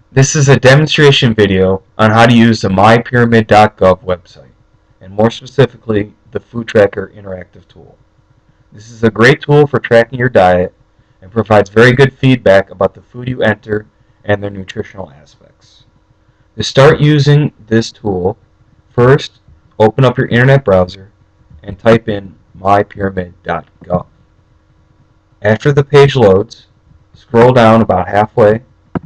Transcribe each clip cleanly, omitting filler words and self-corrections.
This is a demonstration video on how to use the Mypyramid.gov website, and more specifically, the Food Tracker interactive tool. This is a great tool for tracking your diet and provides very good feedback about the food you enter and their nutritional aspects. To start using this tool, first open up your internet browser and type in mypyramid.gov. After the page loads, scroll down about halfway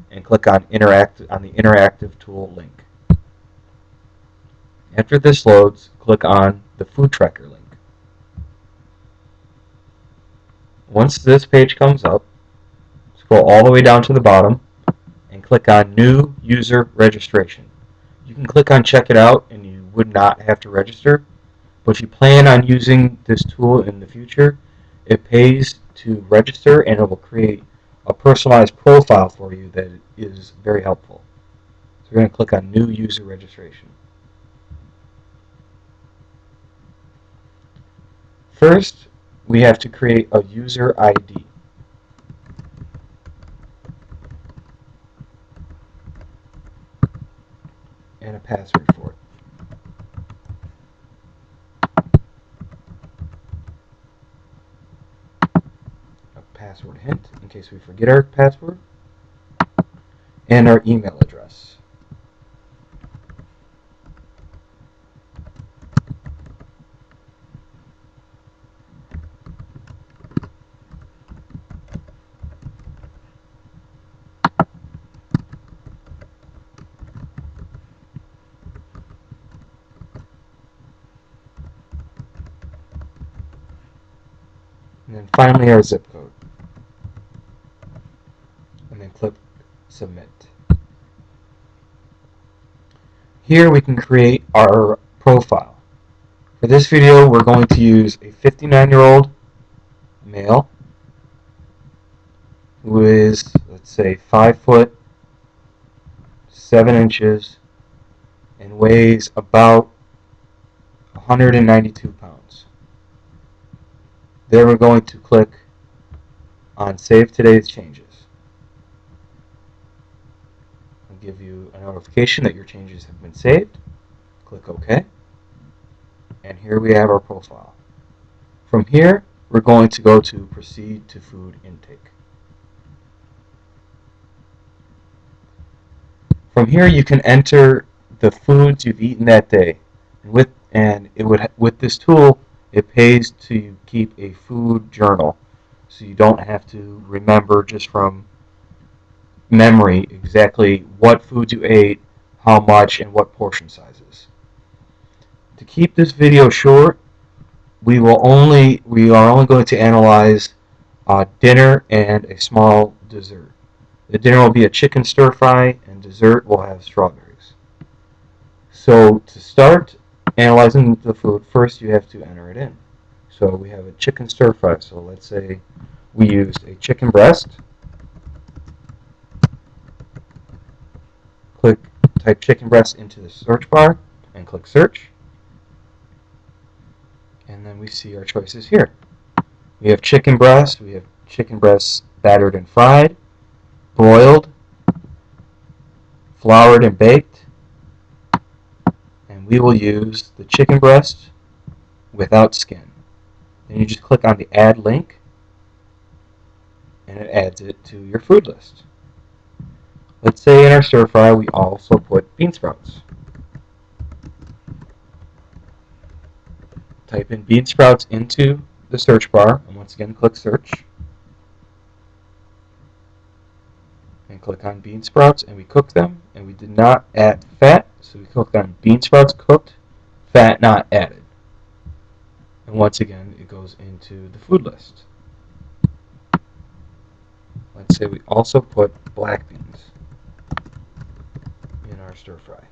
and click on the interactive tool link. After this loads, click on the Food Tracker link. Once this page comes up, scroll all the way down to the bottom and click on New User Registration. You can click on Check It Out and you would not have to register, but if you plan on using this tool in the future, it pays to register and it will create a personalized profile for you that is very helpful. So we're going to click on New User Registration. First, we have to create a user ID. And a password for it. A password hint in case we forget our password. And our email address. And then finally our zip code. And then click Submit. Here we can create our profile. For this video, we're going to use a 59-year-old male who is, let's say, 5 foot 7 inches and weighs about 192 pounds. Then we're going to click on Save Today's Changes. It'll give you a notification that your changes have been saved. Click OK. And here we have our profile. From here, we're going to go to Proceed to Food Intake. From here, you can enter the foods you've eaten that day. With this tool, it pays to keep a food journal, so you don't have to remember just from memory exactly what foods you ate, how much, and what portion sizes. To keep this video short, we are only going to analyze dinner and a small dessert. The dinner will be a chicken stir fry, and dessert will have strawberries. So to start analyzing the food, first you have to enter it in. So we have a chicken stir fry. So let's say we used a chicken breast. Type chicken breast into the search bar and click search. And then we see our choices here. We have chicken breast. We have chicken breast battered and fried, broiled, floured and baked, and we will use the chicken breast without skin. Then you just click on the add link and it adds it to your food list. Let's say in our stir fry we also put bean sprouts. Type in bean sprouts into the search bar and once again click search. And click on bean sprouts and we cook them, and we did not add fat, so we clicked on bean sprouts cooked, fat not added. And once again it goes into the food list. Let's say we also put black beans in our stir fry.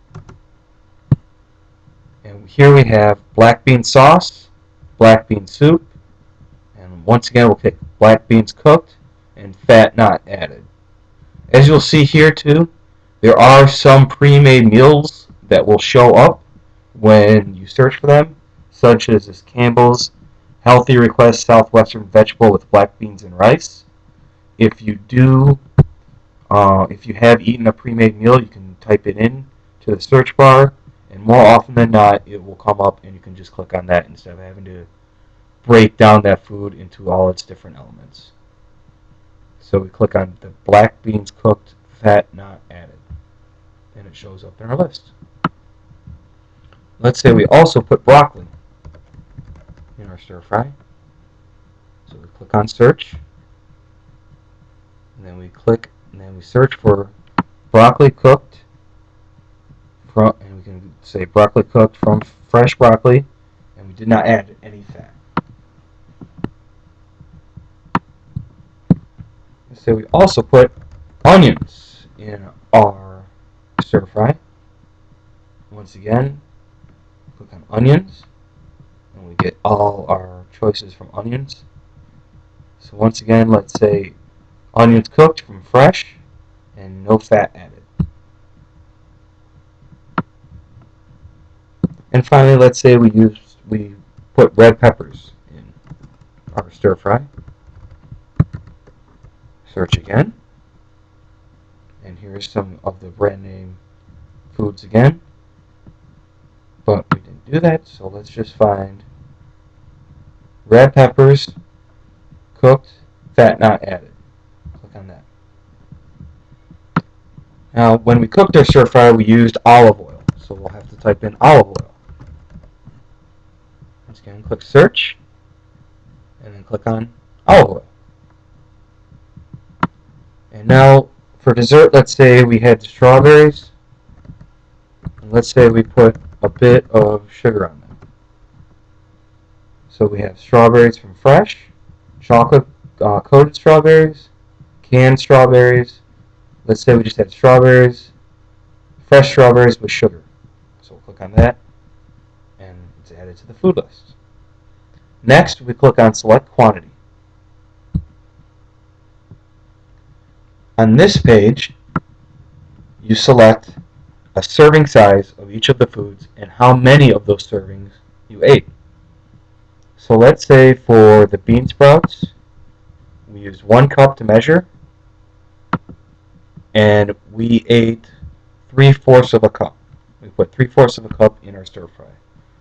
And here we have black bean sauce, black bean soup, and once again we'll pick black beans cooked and fat not added. As you'll see here too, there are some pre-made meals that will show up when you search for them, such as this Campbell's Healthy Request Southwestern Vegetable with Black Beans and Rice. If you do If you have eaten a pre-made meal, you can type it in to the search bar, and more often than not, it will come up, and you can just click on that instead of having to break down that food into all its different elements. So we click on the black beans cooked, fat not added, and it shows up in our list. Let's say we also put broccoli in our stir fry. So we click on search, and then we click, and then we search for broccoli cooked from, and we can say broccoli cooked from fresh broccoli, and we did not add any fat. So we also put onions in our stir fry. Once again, click on onions, and we get all our choices from onions. So once again, let's say onions cooked from fresh and no fat added. And finally, let's say we put red peppers in our stir fry. Search again, and here's some of the brand name foods again, but we didn't do that, so let's just find red peppers cooked, fat not added. Click on that. Now, when we cooked our stir fry, we used olive oil, so we'll have to type in olive oil. Once again, click search, and then click on olive oil. And now, for dessert, let's say we had strawberries, and let's say we put a bit of sugar on them. So we have strawberries from fresh, chocolate coated strawberries, canned strawberries. Let's say we just had strawberries, fresh strawberries with sugar. So we'll click on that, and it's added to the food list. Next, we click on select quantity. On this page, you select a serving size of each of the foods and how many of those servings you ate. So let's say for the bean sprouts, we used 1 cup to measure, and we ate 3/4 of a cup. We put 3/4 of a cup in our stir fry.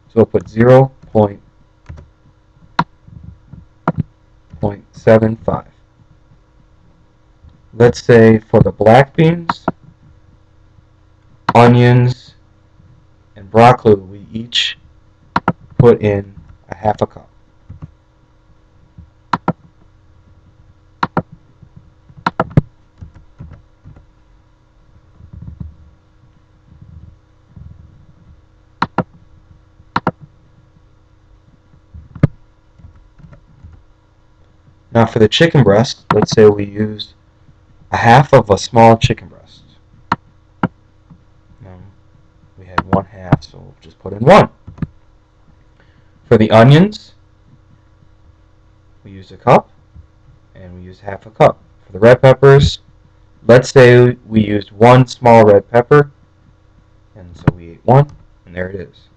So we'll put 0.75. Let's say for the black beans, onions, and broccoli, we each put in a 1/2 cup. Now for the chicken breast, let's say we used a 1/2 of a small chicken breast. We had 1/2, so we'll just put in 1. For the onions, we used a cup, and we used 1/2 cup. For the red peppers, let's say we used 1 small red pepper, and so we ate 1, and there it is.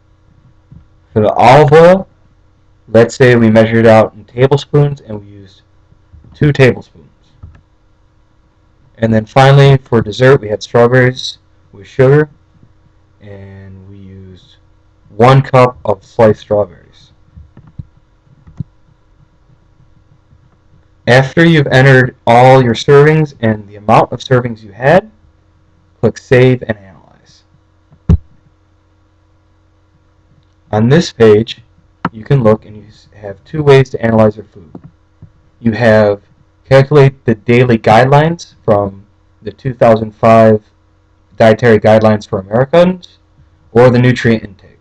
For the olive oil, let's say we measured out in tablespoons, and we used 2 tablespoons. And then finally, for dessert, we had strawberries with sugar, and we used 1 cup of sliced strawberries. After you've entered all your servings and the amount of servings you had, click Save and Analyze. On this page, you can look and you have 2 ways to analyze your food. You have calculate the daily guidelines from the 2005 Dietary Guidelines for Americans, or the nutrient intake.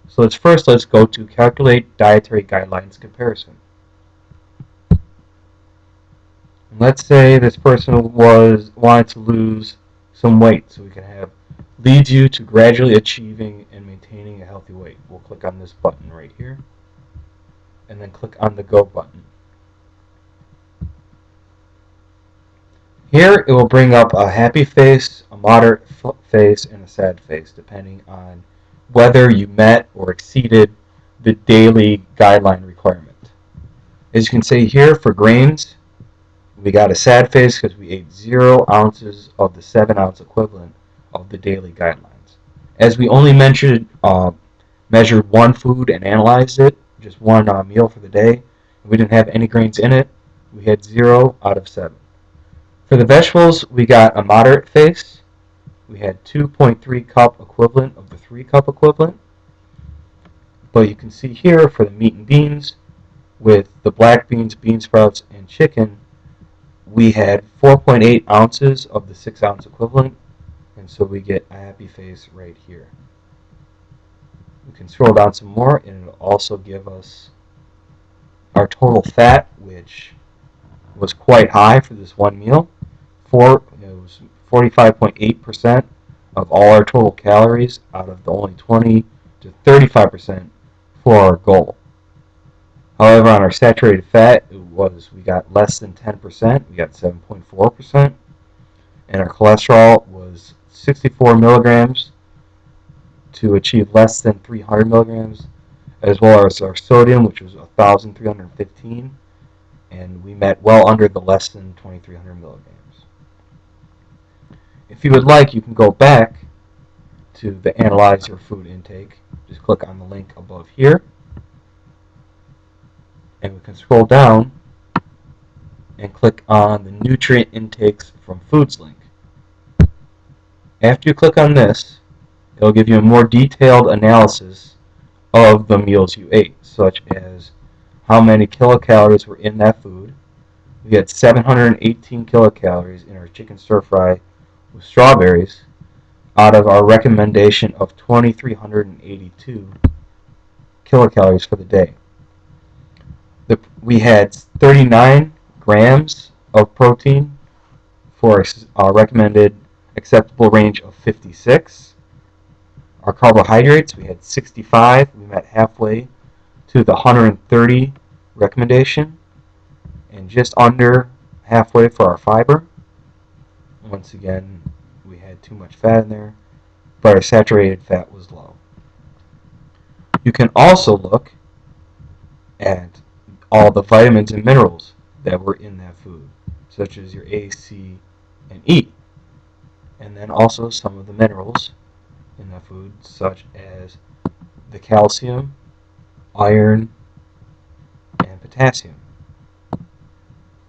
So let's go to calculate dietary guidelines comparison. And let's say this person wanted to lose some weight, so we can have leads you to gradually achieving and maintaining a healthy weight. We'll click on this button right here, and then click on the Go button. Here it will bring up a happy face, a moderate face, and a sad face, depending on whether you met or exceeded the daily guideline requirement. As you can see here, for grains, We got a sad face because we ate 0 ounces of the 7-ounce equivalent of the daily guidelines. As we only measured one food and analyzed it, just one meal for the day, and we didn't have any grains in it, we had 0 out of 7. For the vegetables, we got a moderate face. We had 2.3 cup equivalent of the 3 cup equivalent. But you can see here for the meat and beans, with the black beans, bean sprouts, and chicken, we had 4.8 ounces of the 6-ounce equivalent, and so we get a happy face right here. We can scroll down some more, and it'll also give us our total fat, which was quite high for this one meal. It was 45.8% of all our total calories out of the only 20 to 35% for our goal. However, on our saturated fat, we got less than 10%. We got 7.4%, and our cholesterol was 64 milligrams to achieve less than 300 milligrams, as well as our sodium, which was 1,315, and we met well under the less than 2,300 milligrams. If you would like, you can go back to the Analyze Your Food Intake. Just click on the link above here, and we can scroll down and click on the Nutrient Intakes from Foods link. After you click on this, it will give you a more detailed analysis of the meals you ate, such as how many kilocalories were in that food. We had 718 kilocalories in our chicken stir fry with strawberries out of our recommendation of 2,382 kilocalories for the day. We had 39 grams of protein for our recommended acceptable range of 56. Our carbohydrates, we had 65. We met halfway to the 130 recommendation, and just under halfway for our fiber. Once again, we had too much fat in there, but our saturated fat was low. You can also look at all the vitamins and minerals that were in that food, such as your A, C, and E, and then also some of the minerals in that food, such as the calcium, iron, and potassium,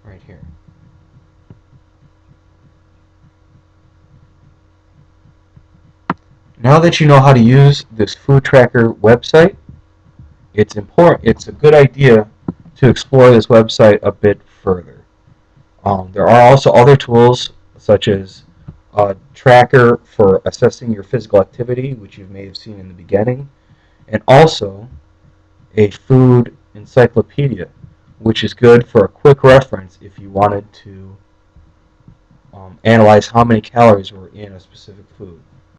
right here. Now that you know how to use this food tracker website, it's a good idea to explore this website a bit further. There are also other tools, such as a tracker for assessing your physical activity, which you may have seen in the beginning, and also a food encyclopedia, which is good for a quick reference if you wanted to analyze how many calories were in a specific food.